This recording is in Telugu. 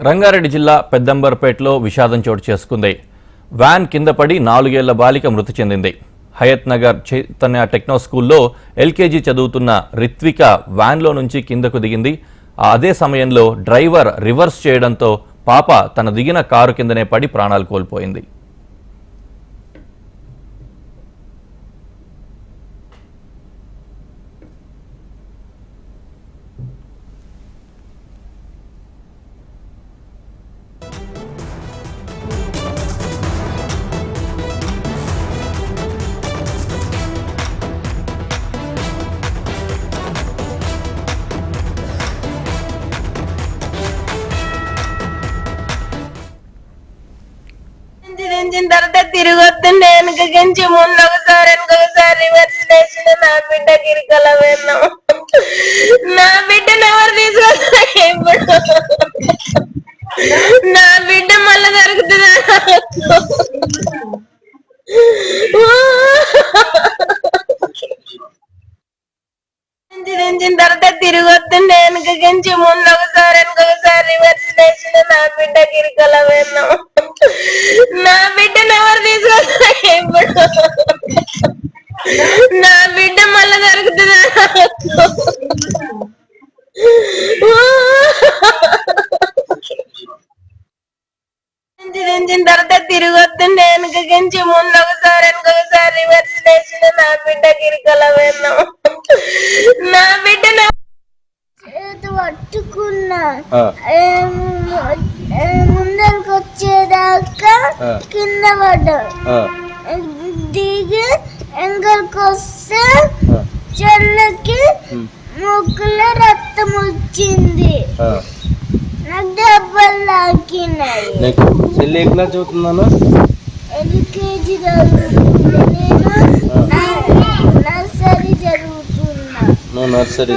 రంగారెడ్డి జిల్లా పెద్దంబర్పేటలో విషాదం చోటు చేసుకుంది. వ్యాన్ కింద పడి 4 ఏళ్ల బాలిక మృతి చెందింది. హయత్ నగర్ చైతన్య టెక్నో స్కూల్లో ఎల్కేజీ చదువుతున్న రిత్విక వ్యాన్లో నుంచి కిందకు దిగింది. అదే సమయంలో డ్రైవర్ రివర్స్ చేయడంతో పాప తన దిగిన కారు కిందనే పడి ప్రాణాలు కోల్పోయింది. తర్వాత తిరిగి వస్తుండే వెనకకించి ముందు ఒకసారి వెనకొకసారి రివర్స్ చేసిన నా బిడ్డ గిరికల వెళ్ళాం. నా బిడ్డను ఎవరు తీసుకొస్తారు? ఇప్పుడు నా బిడ్డ మళ్ళా దొరుకుతుందా? తర్వాత తిరిగి వస్తుండే వెనకకించి ముందు ఒకసారి వెనకొకసారి రివర్స్ చేసిన నా బిడ్డ గిరికల వెళ్ళాం. నా బిడ్డను ఎవరు తీసుకొస్తారు? ఇప్పుడు నా బిడ్డ మళ్ళా దొరుకుతుందా? తర్వాత తిరిగి వస్తుండే వెనకకించి ముందు ఒకసారి వెనకొకసారి రివర్స్ చేసిన నా బిడ్డ గిరికల వెళ్ళాం. నా బిడ్డను పట్టుకున్నా ముందరికి వచ్చేదాకా కింద పడ్డా. దిగి ఎంగల్కి వస్తే చెల్లకి ముక్కులో రక్తం వచ్చింది. నాకు దెబ్బలు తాకినాయి. ఎల్కేజీ చదువుతున్నా. నేను నర్సరీ చదువుతున్నా. నర్సరీ